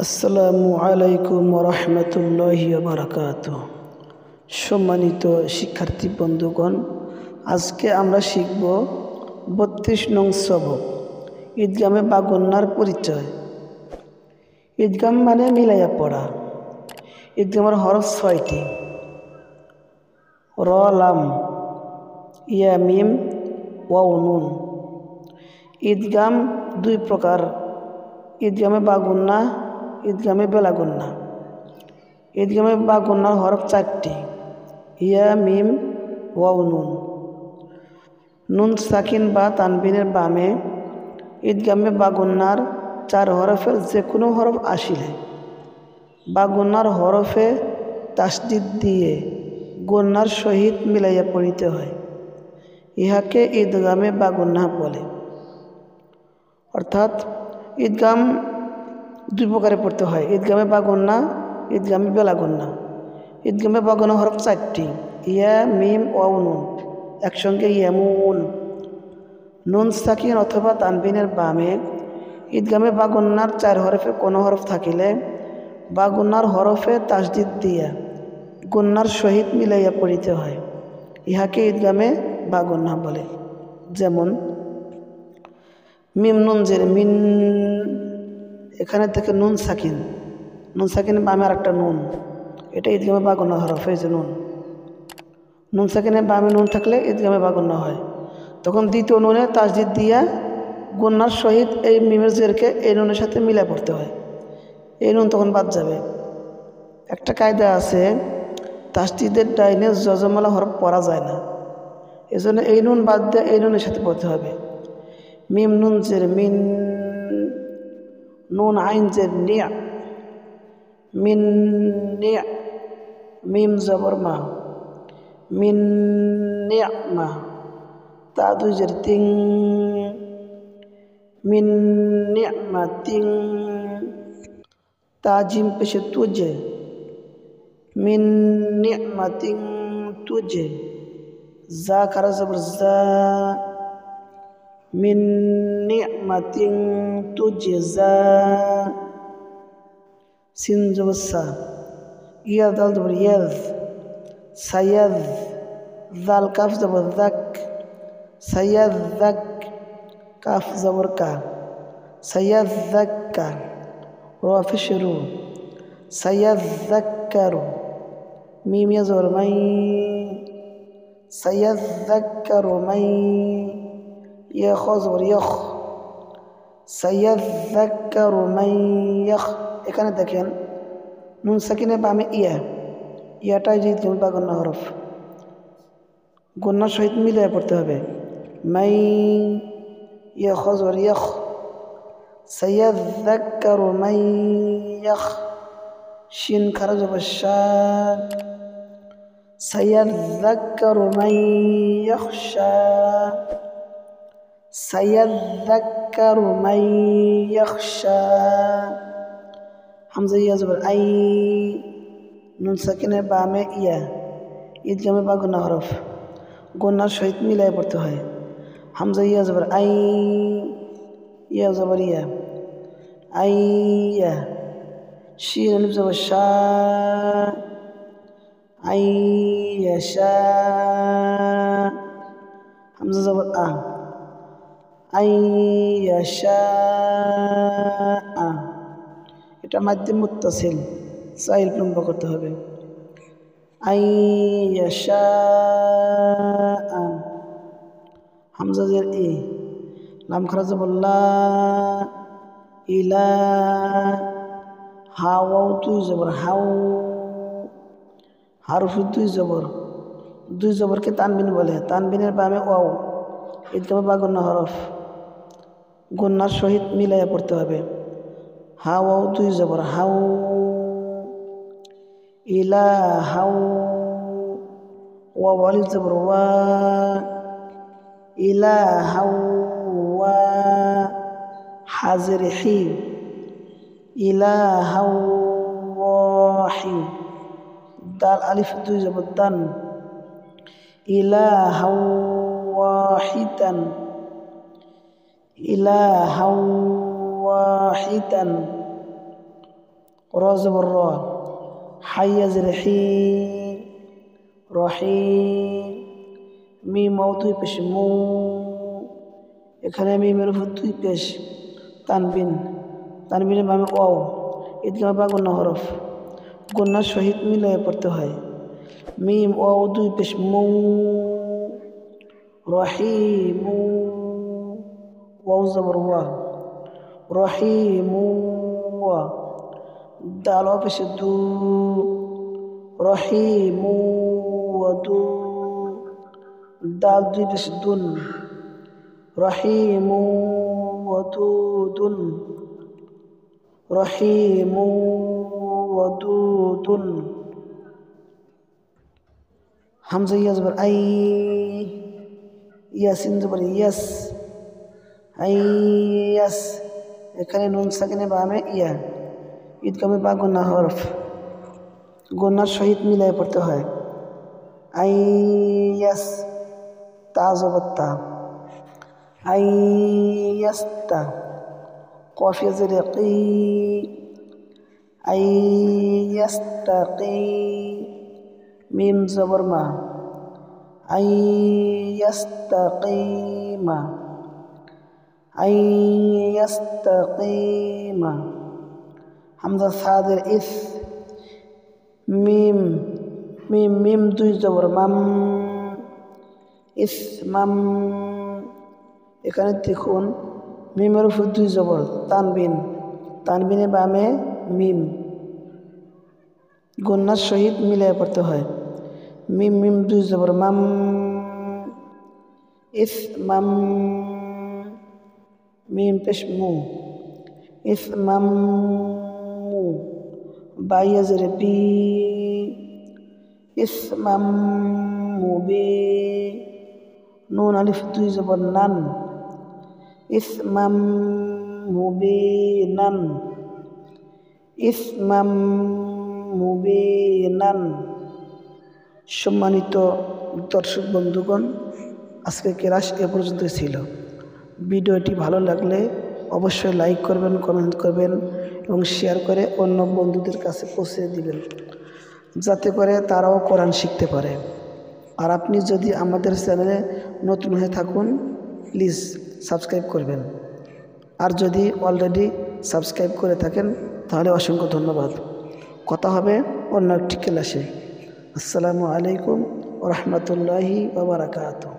আসসালামু আলাইকুম রহমতুল্লাহি বারাকাতুহু। সম্মানিত শিক্ষার্থী বন্ধুগণ, আজকে আমরা শিখব ৩২ নং সবক ঈদগামে বা গণ্যার পরিচয়। ঈদগাম মানে মিলাইয়া পড়া। ঈদগামের হরফ ৬টি: র, লাম, ইয়া, মিম, ওয়াও, নুন। ঈদগাম দুই প্রকার: ঈদগামে বা গুন্না, ঈদগামে বেলা গুন্না। ঈদগামে বা গুন্নার হরফ ৪টি: ইয়া, মিম, ওয়াও, নুন। নুন সাকিন বা তানবিনের বামে ঈদগামে বা গুন্নার ৪ হরফের যে কোনো হরফ আসিলে বা গুন্নার হরফে তাসদিদ দিয়ে গুন্নার সহিত মিলাইয়া পড়িতে হয়। ইহাকে ঈদগামে বা গুন্না বলে। অর্থাৎ ঈদগাম দুই প্রকারে পড়তে হয়: ঈদগামে বা গুন্না, ঈদগামে বেলা গুন্না। ঈদগামে বা গুন্না হরফ ৪টি: ইয়া, মিম, ওয়াও, নুন। একসঙ্গে ইয়ামুন। নুন সাকিন অথবা তানবিনের বামে ঈদগামে বা গুন্নার ৪ হরফে কোনো হরফ থাকিলে বা গুন্নার হরফে তাসদিদ দিয়া গুন্নার সহিত মিলাইয়া পড়িতে হয়। ইহাকে ঈদগামে বা গুন্না বলে। যেমন মিম নুন জের মিন, এখানে থেকে নুন সাকিন, নুন সাকিনের বামে আর একটা নুন, এটা ঈদগামে বা গুন্না হরফ। এই যে নুন, নুন সাকিনের বামে নুন থাকলে ঈদগামে বা গুন্না হয়। তখন দ্বিতীয় নুনে তাসদিদ দিয়া গুন্নার সহিত এই মিমের জেরকে এই নুনের সাথে মিলাই পড়তে হয়। এই নুন তখন বাদ যাবে। একটা কায়দা আছে, তাসদিদের ডাইনে যজমালা হরফ পড়া যায় না, এজন্য এই নুন বাদ দিয়ে এই নুনের সাথে পড়তে হবে। মিম নুন জের মিন, নুন আইন জের নিয়া, মিন নিয়া। মিম জবর মা, মিন নিয়ামা। তা দুই জের তিং, মিন নিয়ামাতিং। তা জিম পেশে তুজে, মিন নিয়ামাতিং তুজে। জা খারা জবর জা, মিন নিয়ামাতিং তুজজা। সিন জবর সা, ইয়া দাল জবর ইয়াজ, সায়াজ। জাল কাফ জবর যাক, সায়াযাক। কাফ জবর কা, সায়াযাক্কা। র পেশ রু, সায়াযাক্কারু। মিম ইয়া জবর মাই, সায়াযাক্কারু মাই। ইয়া খ জবর ইয়খ, সায়াযাক্কারু মান ইয়খ। এখানে দেখেন নুন সাকিনের বামে ইয়া, ইয়াটাই যে ঈদগামে বা গুন্না হরফ, গুন্নার সহিত মিলিয়ে পড়তে হবে। মাই, ইয়া খ জবর ইয়খ, সায়াযাক্কারু মান ইয়খ। শিন খারা জবর শা, সায়াযাক্কারু মান ইয়খশা, সায়াযাক্কারু মান ইয়খশা। হামজা ইয়া জবর আই, নুন সাকিনের বামে ইয়া, ঈদগামে বা গুন্না হরফ, গুন্নার সহিত মিলাই পড়তে হয়। হামজা ইয়া জবর আই, ইয়া জবর ইয়া, আইয়া। শিন আলিফ জবর শা, আইয়াশা। হামজা জবর আ, আইয়াশা। এটা মাধ্যম মুত্তাসিল, ৪ লম্বা করতে হবে। আইয়াশা। হামজা জের ই, লাম খারা জবর লা, ইলা। হাওয়াও দুই জবর হাউ, হারফে দুই জবর, দুই জবরকে তানবিন বলে। তানবিনের বামে ওয়াও, ঈদগামে বা গুন্না হরফ, গুন্নার সহিত মিলাইয়া পড়তে হবে। হাওয়াও দুই জবর হাউ, ইলা হাউ। ওয়াও আলিফ জবর ওয়া, ইলা হাউ ওয়া। হাজের হি, ইলা হাউ ওয়াহি। দাল আলিফ দুই জবর দান, ইলা হাউ ওয়াহিদান, ইলা হাউ ওয়াহিদান। র জবর র, হাইয়া জেরে হি, রহি। মিম ওয়াও দুই পেশ মু, এখানে মিমের উপর দুই পেশ তানবিন, তানবিনের বামে ওয়াও, ঈদগামে বা গুন্না হরফ, গুন্নার সহিত মিলিয়ে পড়তে হয়। মিম ওয়াও দুই পেশ মু, রহিমু, ওয়াও জবর ওয়া, রহিমু ওয়া। দাল ওয়াও পেশ দু, রহিমু ওয়াদু। দাল দুই পেশ দুন, রহিমু ওয়াদুদুন, রহিমু ওয়াদুদুন। হামজা ইয়া জবর আই, ইয়াসিন জবর ইয়াস, আইয়াস। এখানে নুন সাকিনে বামে ইয়া, ঈদগামে বা গুন্না হরফ, গুন্নার সহিত মিলাই পড়তে হয়। আইয়াস, তা জবর তা, আইয়াস্তা। কফ ইয়া জেরে কি, আইয়াস্তাকি। মিম জবর মা, আইয়াস্তাকিমা, আইয়াস্তাকিমা। হামজা সাদের ইস, মিম মিম মিম দুই জবর মাম, ইসমাম। এখানে দেখুন মিমের উপর দুই জবর তানবিন, তানবিনে বামে মিম, গুন্নার সহিত মিলিয়ে পড়তে হয়। মিম মিম দুই জবর মাম, ইসমাম। মিম পেশ মু, ইসমাম মু। বাইয়া জেরে বি, ইসমাম মুবি। নুন আলিফ দুই জবর নান, ইসমাম মুবিনান, ইসমাম মুবিনান। সম্মানিত দর্শক বন্ধুগণ, আজকে ক্লাস এ পর্যন্ত ছিল। ভিডিওটি ভালো লাগলে অবশ্যই লাইক করবেন, কমেন্ট করবেন এবং শেয়ার করে অন্য বন্ধুদের কাছে পৌঁছে দিবেন, যাতে করে তারাও কোরআন শিখতে পারে। আর আপনি যদি আমাদের চ্যানেলে নতুন হয়ে থাকুন, প্লিজ সাবস্ক্রাইব করবেন। আর যদি অলরেডি সাবস্ক্রাইব করে থাকেন তাহলে অসংখ্য ধন্যবাদ। কথা হবে অন্য একটি ক্লাসে। আসসালামু আলাইকুম ওয়া রাহমাতুল্লাহি ওয়া বারাকাতুহু।